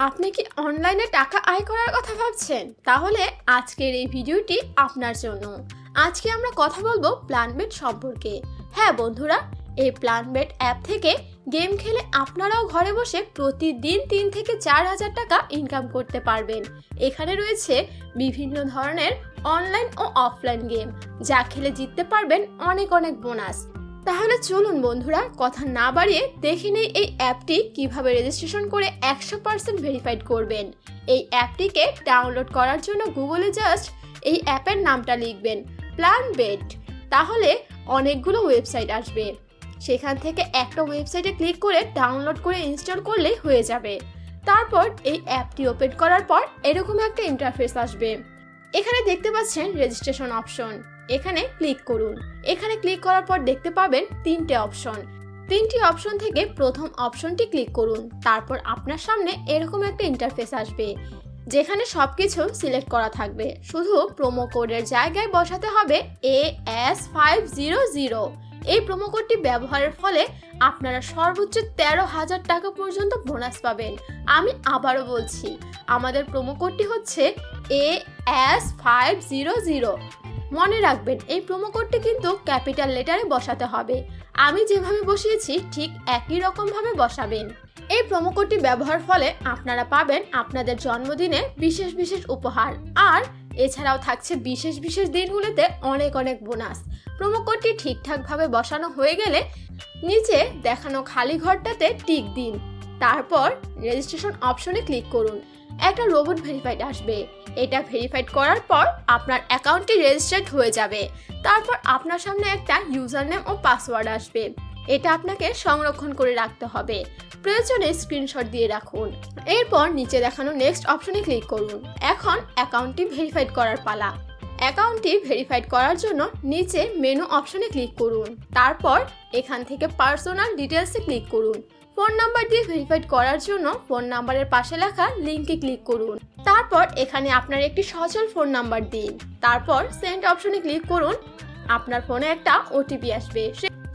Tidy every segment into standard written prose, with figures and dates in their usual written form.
আপনি কি অনলাইনে টাকা আয় করার কথা ভাবছেন? তাহলে আজকের এই ভিডিওটি আপনার জন্য। আজকে আমরা কথা বলবো প্ল্যানবেট সম্পর্কে। হ্যাঁ বন্ধুরা, এই প্ল্যানবেট অ্যাপ থেকে গেম খেলে আপনারাও ঘরে বসে প্রতিদিন 3 থেকে 4 হাজার টাকা ইনকাম করতে পারবেন। এখানে রয়েছে বিভিন্ন ধরনের অনলাইন ও অফলাইন গেম, যা খেলে জিততে পারবেন অনেক অনেক বোনাস। তাহলে চলুন বন্ধুরা, কথা না বাড়িয়ে দেখে নেই এই অ্যাপটি কিভাবে রেজিস্ট্রেশন করে 100% ভেরিফাইড করবেন। এই অ্যাপটিকে ডাউনলোড করার জন্য গুগলে জাস্ট এই অ্যাপের নামটা লিখবেন প্ল্যানবেট, তাহলে অনেকগুলো ওয়েবসাইট আসবে। সেখান থেকে একটা ওয়েবসাইটে ক্লিক করে ডাউনলোড করে ইনস্টল করলেই হয়ে যাবে। তারপর এই অ্যাপটি ওপেন করার পর এরকম একটা ইন্টারফেস আসবে। এখানে দেখতে পাচ্ছেন রেজিস্ট্রেশন অপশন, এখানে ক্লিক করুন। এখানে ক্লিক করার পর দেখতে পাবেন 3টে অপশন। 3টি অপশন থেকে প্রথম অপশনটি ক্লিক করুন। তারপর আপনার সামনে এরকম একটা ইন্টারফেস আসবে, যেখানে সবকিছু সিলেক্ট করা থাকবে। শুধু প্রোমো কোডের জায়গায় বসাতে হবে AS500। এই প্রোমো কোডটি ব্যবহারের ফলে আপনারা সর্বোচ্চ 13,000 টাকা পর্যন্ত বোনাস পাবেন। আমি আবারও বলছি, আমাদের প্রোমো কোডটি হচ্ছে AS500। মনে রাখবেন, এই প্রোমো কোডটি কিন্তু ক্যাপিটাল লেটারে বসাতে হবে। আমি যেভাবে বসিয়েছি ঠিক একই রকমভাবে বসাবেন। এই প্রোমো কোডটি ব্যবহার ফলে আপনারা পাবেন আপনাদের জন্মদিনে বিশেষ বিশেষ উপহার, আর এছাড়াও থাকছে বিশেষ বিশেষ দিনগুলোতে অনেক অনেক বোনাস। প্রোমো কোডটি ঠিকঠাকভাবে বসানো হয়ে গেলে নিচে দেখানো খালি ঘরটাতে টিক দিন। তারপর রেজিস্ট্রেশন অপশনে ক্লিক করুন। একটা রোবট ভেরিফাইড আসবে। এটা ভেরিফাইড করার পর আপনার অ্যাকাউন্টটি রেজিস্টার্ড হয়ে যাবে। তারপর আপনার সামনে একটা ইউজার নেম ও পাসওয়ার্ড আসবে। এটা আপনাকে সংরক্ষণ করে রাখতে হবে। প্রয়োজনে স্ক্রিনশট দিয়ে রাখুন। এরপর নিচে দেখানো নেক্সট অপশনে ক্লিক করুন। এখন অ্যাকাউন্টটি ভেরিফাইড করার পালা। অ্যাকাউন্টটি ভেরিফাইড করার জন্য নিচে মেনু অপশনে ক্লিক করুন। তারপর এখান থেকে পার্সোনাল ডিটেলসে ক্লিক করুন। ফোন নাম্বার দিয়ে ভেরিফাইড করার জন্য ফোন নাম্বারের পাশে লেখা লিঙ্কে ক্লিক করুন। তারপর এখানে আপনার একটি সচল ফোন নাম্বার দিন। তারপর সেন্ড অপশনে ক্লিক করুন। আপনার ফোনে একটা ওটিপি আসবে।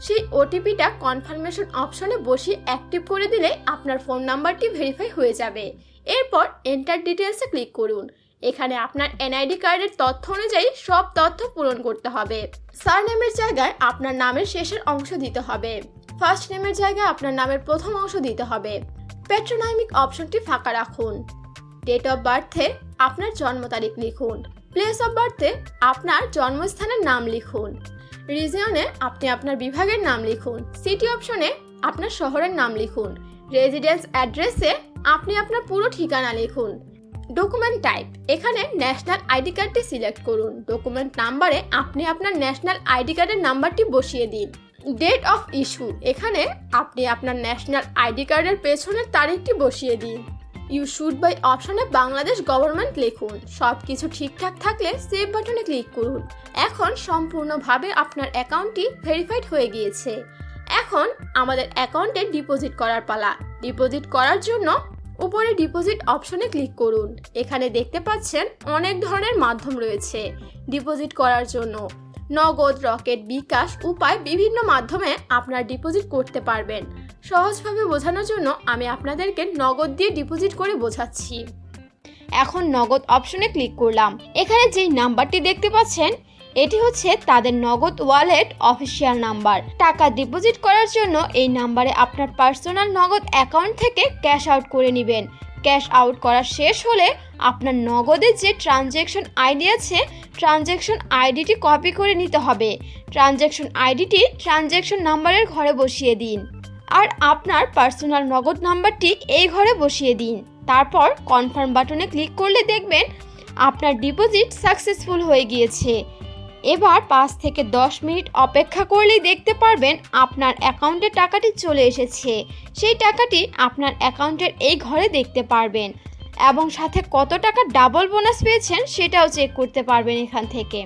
সেই ওটিপিটা কনফার্মেশন অপশনে বসিয়ে অ্যাক্টিভ করে দিলে আপনার ফোন নাম্বারটি ভেরিফাই হয়ে যাবে। এরপর এন্টার ডিটেলসে ক্লিক করুন। এখানে আপনার এনআইডি কার্ডের তথ্য অনুযায়ী সব তথ্য পূরণ করতে হবে। সারনেমের জায়গায় আপনার নামের শেষের অংশ দিতে হবে। ফার্স্ট নেমের জায়গায় আপনার নামের প্রথম অংশ দিতে হবে। পেট্রোনাইমিক অপশনটি ফাঁকা রাখুন। ডেট অফ বার্থে আপনার জন্ম তারিখ লিখুন। প্লেস অফ বার্থে আপনার জন্মস্থানের নাম লিখুন। রিজিয়নে আপনি আপনার বিভাগের নাম লিখুন। সিটি অপশনে আপনার শহরের নাম লিখুন। রেজিডেন্স অ্যাড্রেসে আপনি আপনার পুরো ঠিকানা লিখুন। ডকুমেন্ট টাইপ, এখানে ন্যাশনাল আইডি কার্ডটি সিলেক্ট করুন। ডকুমেন্ট নাম্বারে আপনি আপনার ন্যাশনাল আইডি কার্ডের নাম্বারটি বসিয়ে দিন। ডেট অফ ইস্যু, এখানে আপনি আপনার ন্যাশনাল আইডি কার্ডের পেছনের তারিখটি বসিয়ে দিন। ইস্যুড বাই অপশনে বাংলাদেশ গভর্নমেন্ট লিখুন। সব কিছু ঠিকঠাক থাকলে সেভ বাটনে ক্লিক করুন। এখন সম্পূর্ণভাবে আপনার অ্যাকাউন্টটি ভেরিফাইড হয়ে গিয়েছে। এখন আমাদের অ্যাকাউন্টে ডিপোজিট করার পালা। ডিপোজিট করার জন্য উপরে ডিপোজিট অপশনে ক্লিক করুন। এখানে দেখতে পাচ্ছেন অনেক ধরনের মাধ্যম রয়েছে ডিপোজিট করার জন্য। নগদ, রকেট, বিকাশ উপায় বিভিন্ন মাধ্যমে আপনার ডিপোজিট করতে পারবেন। সহজভাবে বোঝানোর জন্য আমি আপনাদেরকে নগদ দিয়ে ডিপোজিট করে বোঝাচ্ছি। এখন নগদ অপশনে ক্লিক করলাম। এখানে যেই নাম্বারটি দেখতে পাচ্ছেন এটি হচ্ছে তাদের নগদ ওয়ালেট অফিসিয়াল নাম্বার। টাকা ডিপোজিট করার জন্য এই নাম্বারে আপনার পার্সোনাল নগদ অ্যাকাউন্ট থেকে ক্যাশ আউট করে নেবেন। ক্যাশ আউট করা শেষ হলে আপনার নগদের যে ট্রানজ্যাকশন আইডি আছে, ট্রানজ্যাকশন আইডিটি কপি করে নিতে হবে। ট্রানজ্যাকশন আইডিটি ট্রানজ্যাকশন নাম্বারের ঘরে বসিয়ে দিন, আর আপনার পার্সোনাল নগদ নাম্বারটি এই ঘরে বসিয়ে দিন। তারপর কনফার্ম বাটনে ক্লিক করলে দেখবেন আপনার ডিপোজিট সাকসেসফুল হয়ে গিয়েছে। এবার 5 থেকে 10 মিনিট অপেক্ষা করলেই দেখতে পারবেন আপনার অ্যাকাউন্টে টাকাটি চলে এসেছে। সেই টাকাটি আপনার অ্যাকাউন্টের এই ঘরে দেখতে পারবেন এবং সাথে কত টাকা ডাবল বোনাস পেয়েছেন সেটাও চেক করতে পারবেন এখান থেকে।